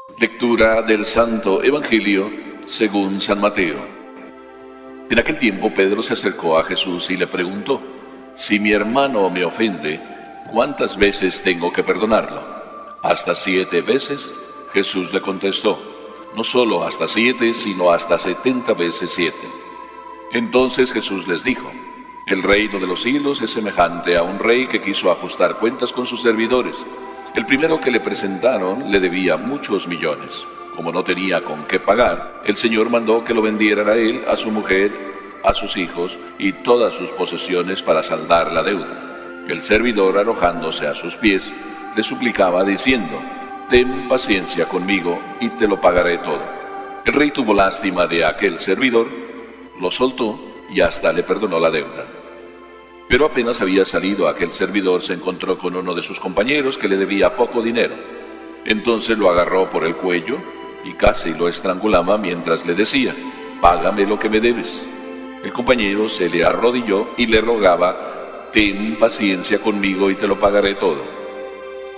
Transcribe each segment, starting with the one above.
Lectura del Santo Evangelio según San Mateo. En aquel tiempo Pedro se acercó a Jesús y le preguntó: si mi hermano me ofende, ¿cuántas veces tengo que perdonarlo? ¿Hasta 7 veces? Jesús le contestó: no solo hasta 7, sino hasta 70 veces 7. Entonces Jesús les dijo: el reino de los cielos es semejante a un rey que quiso ajustar cuentas con sus servidores. El primero que le presentaron le debía muchos millones. Como no tenía con qué pagar, el Señor mandó que lo vendieran a él, a su mujer, a sus hijos y todas sus posesiones para saldar la deuda. El servidor, arrojándose a sus pies, le suplicaba diciendo: ten paciencia conmigo y te lo pagaré todo. El rey tuvo lástima de aquel servidor, lo soltó y hasta le perdonó la deuda. Pero apenas había salido aquel servidor, se encontró con uno de sus compañeros que le debía poco dinero. Entonces lo agarró por el cuello y casi lo estrangulaba mientras le decía: págame lo que me debes. El compañero se le arrodilló y le rogaba: ten paciencia conmigo y te lo pagaré todo.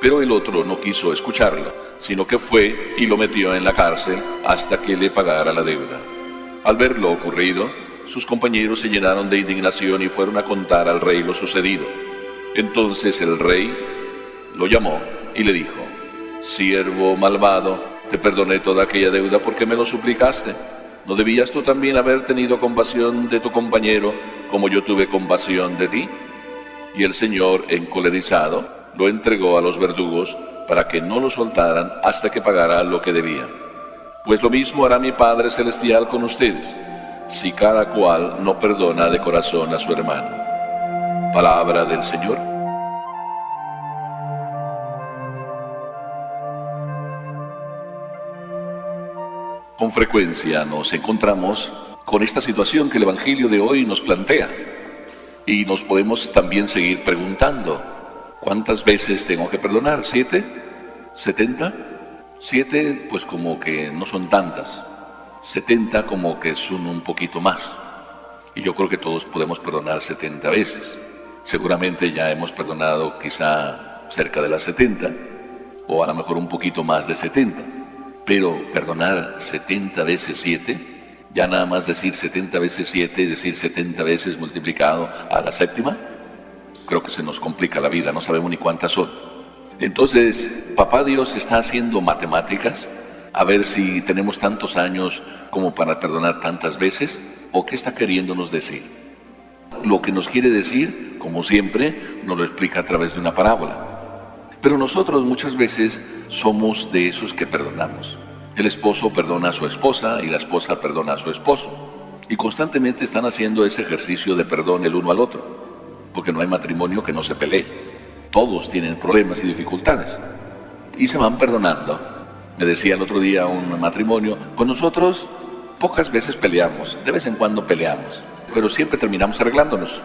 Pero el otro no quiso escucharlo, sino que fue y lo metió en la cárcel hasta que le pagara la deuda. Al ver lo ocurrido, sus compañeros se llenaron de indignación y fueron a contar al rey lo sucedido. Entonces el rey lo llamó y le dijo: siervo malvado, te perdoné toda aquella deuda porque me lo suplicaste. ¿No debías tú también haber tenido compasión de tu compañero como yo tuve compasión de ti? Y el Señor, encolerizado, lo entregó a los verdugos para que no lo soltaran hasta que pagara lo que debía. Pues lo mismo hará mi Padre Celestial con ustedes, si cada cual no perdona de corazón a su hermano. Palabra del Señor. Con frecuencia nos encontramos con esta situación que el Evangelio de hoy nos plantea. Y nos podemos también seguir preguntando: ¿cuántas veces tengo que perdonar? ¿7? ¿70? 7 pues como que no son tantas. 70 como que son un poquito más. Y yo creo que todos podemos perdonar 70 veces. Seguramente ya hemos perdonado quizá cerca de las 70, o a lo mejor un poquito más de 70. Pero perdonar 70 veces 7, ya nada más decir 70 veces 7, es decir, 70 veces multiplicado a la séptima, creo que se nos complica la vida, no sabemos ni cuántas son. Entonces, Papá Dios está haciendo matemáticas, a ver si tenemos tantos años como para perdonar tantas veces, o qué está queriéndonos decir. Lo que nos quiere decir, como siempre, nos lo explica a través de una parábola. Pero nosotros muchas veces somos de esos que perdonamos. El esposo perdona a su esposa y la esposa perdona a su esposo. Y constantemente están haciendo ese ejercicio de perdón el uno al otro, porque no hay matrimonio que no se pelee. Todos tienen problemas y dificultades. Y se van perdonando. Me decía el otro día un matrimonio: con nosotros pocas veces peleamos, de vez en cuando peleamos, pero siempre terminamos arreglándonos.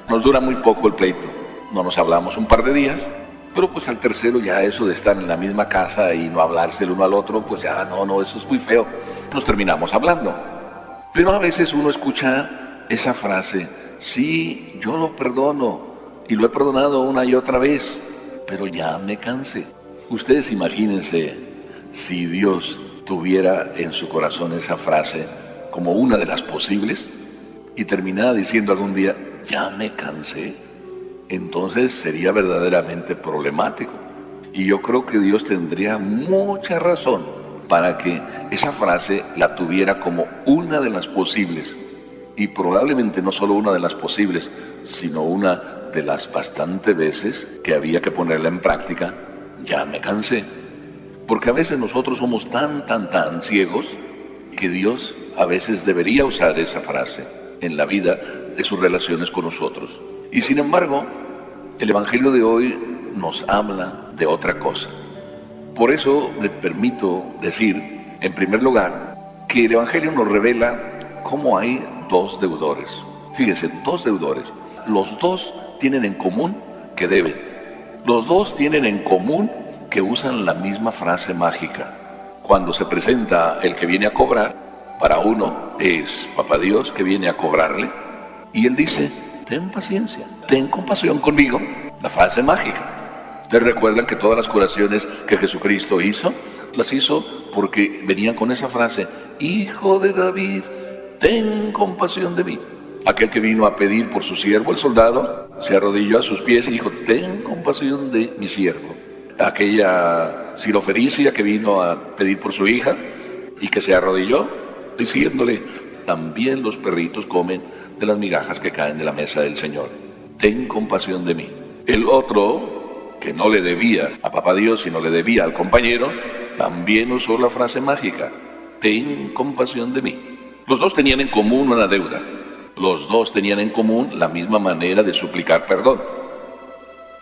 Nos dura muy poco el pleito, no nos hablamos un par de días, pero pues al tercero ya eso de estar en la misma casa y no hablarse el uno al otro, pues ya no, eso es muy feo. Nos terminamos hablando. Pero a veces uno escucha esa frase: sí, yo lo perdono y lo he perdonado una y otra vez, pero ya me cansé. Ustedes imagínense si Dios tuviera en su corazón esa frase como una de las posibles y terminara diciendo algún día: ya me cansé. Entonces sería verdaderamente problemático. Y yo creo que Dios tendría mucha razón para que esa frase la tuviera como una de las posibles. Y probablemente no solo una de las posibles, sino una de las bastantes veces que había que ponerla en práctica: ya me cansé. Porque a veces nosotros somos tan ciegos que Dios a veces debería usar esa frase en la vida de sus relaciones con nosotros. Y sin embargo, el Evangelio de hoy nos habla de otra cosa. Por eso me permito decir, en primer lugar, que el Evangelio nos revela cómo hay 2 deudores. Fíjense, 2 deudores. Los 2 tienen en común que deben. Los 2 tienen en común que usan la misma frase mágica. Cuando se presenta el que viene a cobrar, para uno es Papá Dios que viene a cobrarle, y él dice: ten paciencia, ten compasión conmigo. La frase mágica. ¿Ustedes recuerdan que todas las curaciones que Jesucristo hizo, las hizo porque venían con esa frase: Hijo de David, ten compasión de mí. Aquel que vino a pedir por su siervo, el soldado, se arrodilló a sus pies y dijo: ten compasión de mi siervo. Aquella sirofenicia que vino a pedir por su hija y que se arrodilló, diciéndole: también los perritos comen de las migajas que caen de la mesa del Señor. Ten compasión de mí. El otro, que no le debía a papá Dios, sino le debía al compañero, también usó la frase mágica: ten compasión de mí. Los dos tenían en común una deuda. Los dos tenían en común la misma manera de suplicar perdón.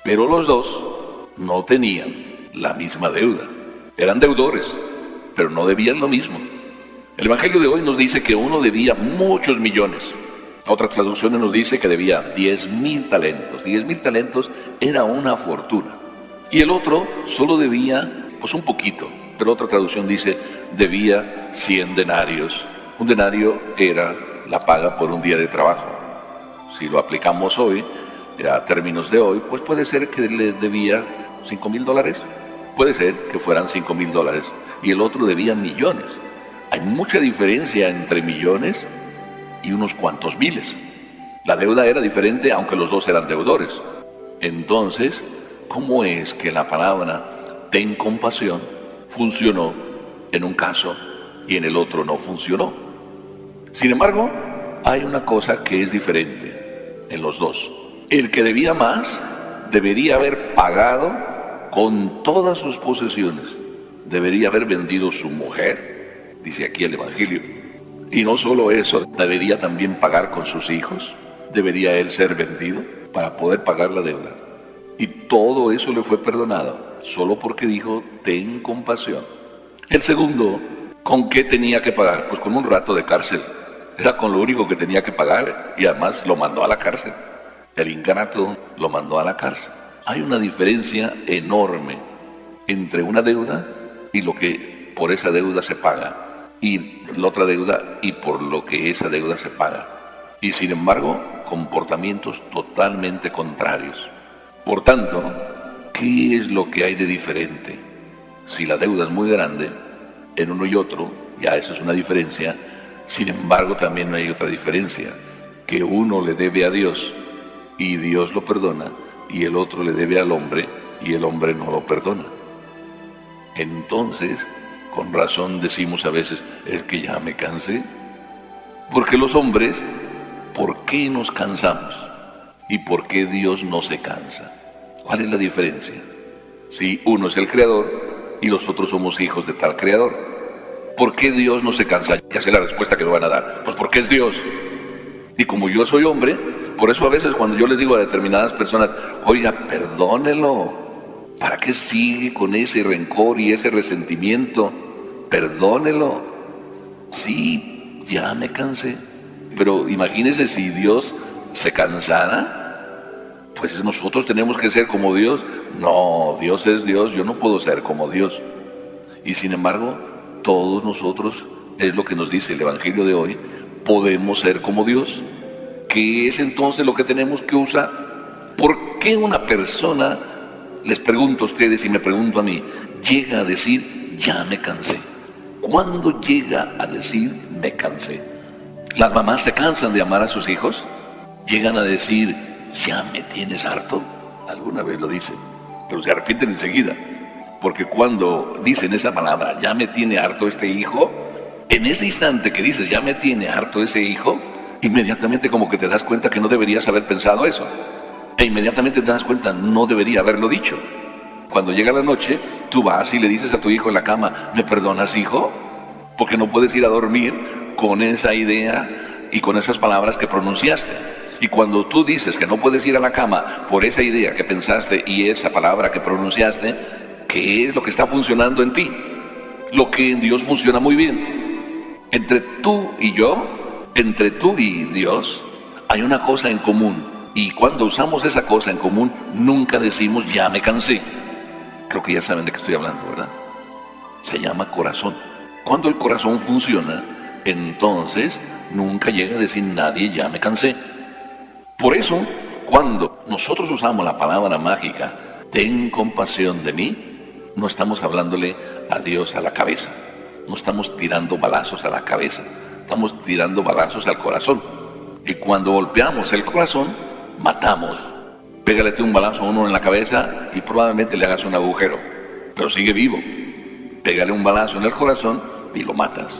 Pero los dos no tenían la misma deuda. Eran deudores, pero no debían lo mismo. El Evangelio de hoy nos dice que uno debía muchos millones. Otras traducciones nos dice que debía 10,000 talentos. 10,000 talentos era una fortuna. Y el otro solo debía, pues un poquito. Pero otra traducción dice, debía 100 denarios. Un denario era la paga por un día de trabajo. Si lo aplicamos hoy, a términos de hoy, pues puede ser que le debía $5,000. Puede ser que fueran $5,000 y el otro debía millones. Hay mucha diferencia entre millones y unos cuantos miles. La deuda era diferente, aunque los dos eran deudores. Entonces, ¿cómo es que la palabra ten compasión funcionó en un caso y en el otro no funcionó? Sin embargo, hay una cosa que es diferente en los dos. El que debía más debería haber pagado con todas sus posesiones. Debería haber vendido su mujer, dice aquí el Evangelio. Y no solo eso, debería también pagar con sus hijos. Debería él ser vendido para poder pagar la deuda. Y todo eso le fue perdonado, solo porque dijo, ten compasión. El segundo, ¿con qué tenía que pagar? Pues con un rato de cárcel. Era con lo único que tenía que pagar y además lo mandó a la cárcel. El ingrato lo mandó a la cárcel. Hay una diferencia enorme entre una deuda y lo que por esa deuda se paga, y la otra deuda y por lo que esa deuda se paga. Y sin embargo, comportamientos totalmente contrarios. Por tanto, ¿qué es lo que hay de diferente? Si la deuda es muy grande, en uno y otro, ya eso es una diferencia. Sin embargo, también hay otra diferencia, que uno le debe a Dios y Dios lo perdona, y el otro le debe al hombre y el hombre no lo perdona. Entonces, con razón decimos a veces, es que ya me cansé. Porque los hombres, ¿por qué nos cansamos? ¿Y por qué Dios no se cansa? ¿Cuál es la diferencia? Si uno es el creador y los otros somos hijos de tal creador. ¿Por qué Dios no se cansa? Ya sé la respuesta que me van a dar. Pues porque es Dios. Y como yo soy hombre, por eso a veces cuando yo les digo a determinadas personas, oiga, perdónelo. ¿Para qué sigue con ese rencor y ese resentimiento? Perdónelo. Sí, ya me cansé. Pero imagínense si Dios se cansara, pues nosotros tenemos que ser como Dios. No, Dios es Dios, yo no puedo ser como Dios. Y sin embargo, todos nosotros, es lo que nos dice el Evangelio de hoy, podemos ser como Dios. ¿Qué es entonces lo que tenemos que usar? ¿Por qué una persona, les pregunto a ustedes y me pregunto a mí, llega a decir, ya me cansé? ¿Cuándo llega a decir, me cansé? ¿Las mamás se cansan de amar a sus hijos? ¿Llegan a decir, ya me tienes harto? Alguna vez lo dicen, pero se arrepienten enseguida. Porque cuando dicen esa palabra, ya me tiene harto este hijo, en ese instante que dices, ya me tiene harto ese hijo, inmediatamente como que te das cuenta que no deberías haber pensado eso. E inmediatamente te das cuenta, no debería haberlo dicho. Cuando llega la noche, tú vas y le dices a tu hijo en la cama, ¿me perdonas, hijo? Porque no puedes ir a dormir con esa idea y con esas palabras que pronunciaste. Y cuando tú dices que no puedes ir a la cama por esa idea que pensaste y esa palabra que pronunciaste, ¿qué es lo que está funcionando en ti? Lo que en Dios funciona muy bien. Entre tú y yo, entre tú y Dios, hay una cosa en común. Y cuando usamos esa cosa en común, nunca decimos, ya me cansé. Creo que ya saben de qué estoy hablando, ¿verdad? Se llama corazón. Cuando el corazón funciona, entonces nunca llega a decir nadie, ya me cansé. Por eso, cuando nosotros usamos la palabra mágica, ten compasión de mí, no estamos hablándole a Dios a la cabeza. No estamos tirando balazos a la cabeza, estamos tirando balazos al corazón. Y cuando golpeamos el corazón, matamos. Pégale un balazo a uno en la cabeza y probablemente le hagas un agujero, pero sigue vivo. Pégale un balazo en el corazón y lo matas.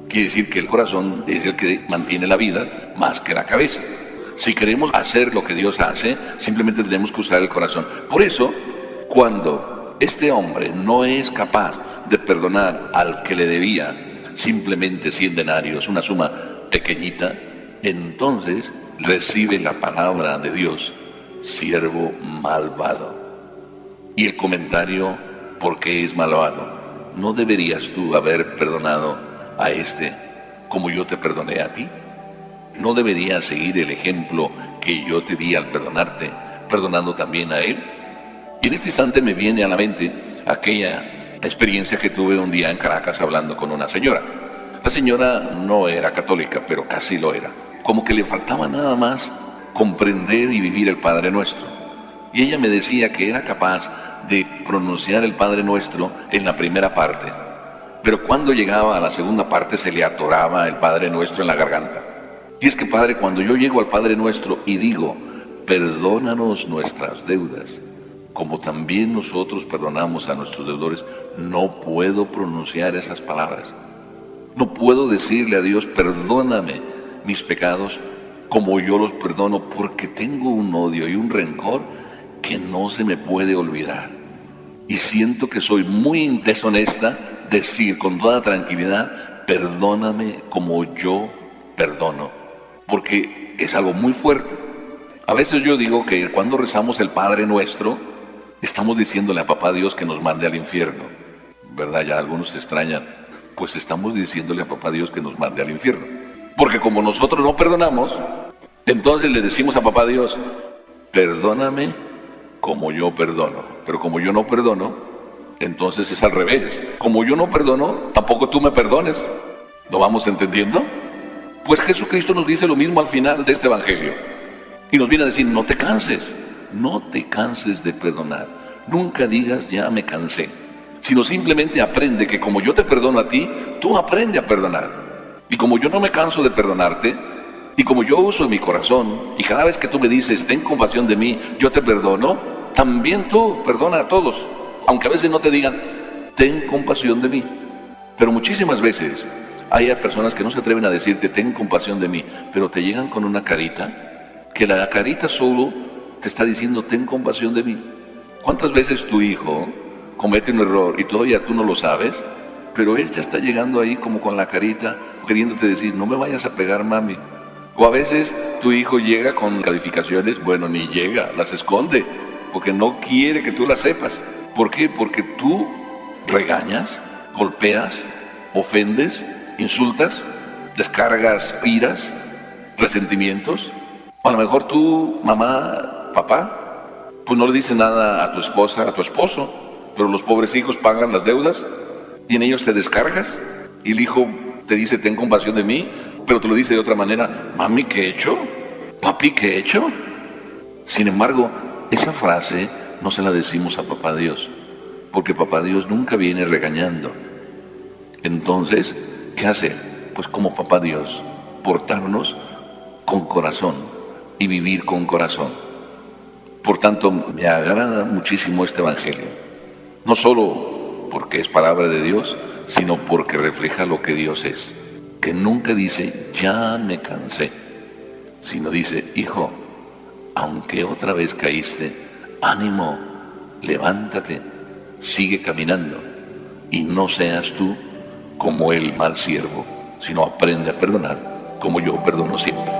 Quiere decir que el corazón es el que mantiene la vida más que la cabeza. Si queremos hacer lo que Dios hace, simplemente tenemos que usar el corazón. Por eso, cuando este hombre no es capaz de perdonar al que le debía simplemente 100 denarios, una suma pequeñita, entonces recibe la palabra de Dios, siervo malvado. Y el comentario, ¿por qué es malvado? ¿No deberías tú haber perdonado a este como yo te perdoné a ti? ¿No deberías seguir el ejemplo que yo te di al perdonarte, perdonando también a él? Y en este instante me viene a la mente aquella experiencia que tuve un día en Caracas hablando con una señora. La señora no era católica, pero casi lo era. Como que le faltaba nada más comprender y vivir el Padre Nuestro. Y ella me decía que era capaz de pronunciar el Padre Nuestro en la primera parte, pero cuando llegaba a la segunda parte se le atoraba el Padre Nuestro en la garganta. Y es que, Padre, cuando yo llego al Padre Nuestro y digo, perdónanos nuestras deudas, como también nosotros perdonamos a nuestros deudores, no puedo pronunciar esas palabras. No puedo decirle a Dios, perdóname mis pecados como yo los perdono, porque tengo un odio y un rencor que no se me puede olvidar. Y siento que soy muy deshonesta decir con toda tranquilidad, perdóname como yo perdono, porque es algo muy fuerte. A veces yo digo que cuando rezamos el Padre Nuestro, estamos diciéndole a Papá Dios que nos mande al infierno, ¿verdad? Ya algunos se extrañan, pues estamos diciéndole a Papá Dios que nos mande al infierno, porque como nosotros no perdonamos, entonces le decimos a Papá Dios, perdóname como yo perdono, pero como yo no perdono, entonces es al revés. Como yo no perdono, tampoco tú me perdones. ¿Lo vamos entendiendo? Pues Jesucristo nos dice lo mismo al final de este evangelio. Y nos viene a decir, no te canses de perdonar. Nunca digas, ya me cansé. Sino simplemente aprende que como yo te perdono a ti, tú aprende a perdonar. Y como yo no me canso de perdonarte, y como yo uso mi corazón, y cada vez que tú me dices, ten compasión de mí, yo te perdono, también tú perdona a todos. Aunque a veces no te digan, ten compasión de mí. Pero muchísimas veces hay personas que no se atreven a decirte, ten compasión de mí, pero te llegan con una carita, que la carita solo te está diciendo, ten compasión de mí. ¿Cuántas veces tu hijo comete un error y todavía tú no lo sabes? Pero él ya está llegando ahí como con la carita, queriéndote decir, no me vayas a pegar, mami. O a veces tu hijo llega con calificaciones, bueno, ni llega, las esconde, porque no quiere que tú las sepas. ¿Por qué? Porque tú regañas, golpeas, ofendes, insultas, descargas iras, resentimientos. O a lo mejor tú, mamá, papá, pues no le dices nada a tu esposa, a tu esposo, pero los pobres hijos pagan las deudas y en ellos te descargas. Y el hijo te dice, ten compasión de mí, pero te lo dice de otra manera, mami, ¿qué he hecho? Papi, ¿qué he hecho? Sin embargo, esa frase no se la decimos a Papá Dios, porque Papá Dios nunca viene regañando. Entonces, ¿qué hacer? Pues como Papá Dios, portarnos con corazón y vivir con corazón. Por tanto, me agrada muchísimo este evangelio, no solo porque es palabra de Dios, sino porque refleja lo que Dios es, que nunca dice, ya me cansé, sino dice, hijo, aunque otra vez caíste, ánimo, levántate, sigue caminando, y no seas tú como el mal siervo, sino aprende a perdonar, como yo perdono siempre.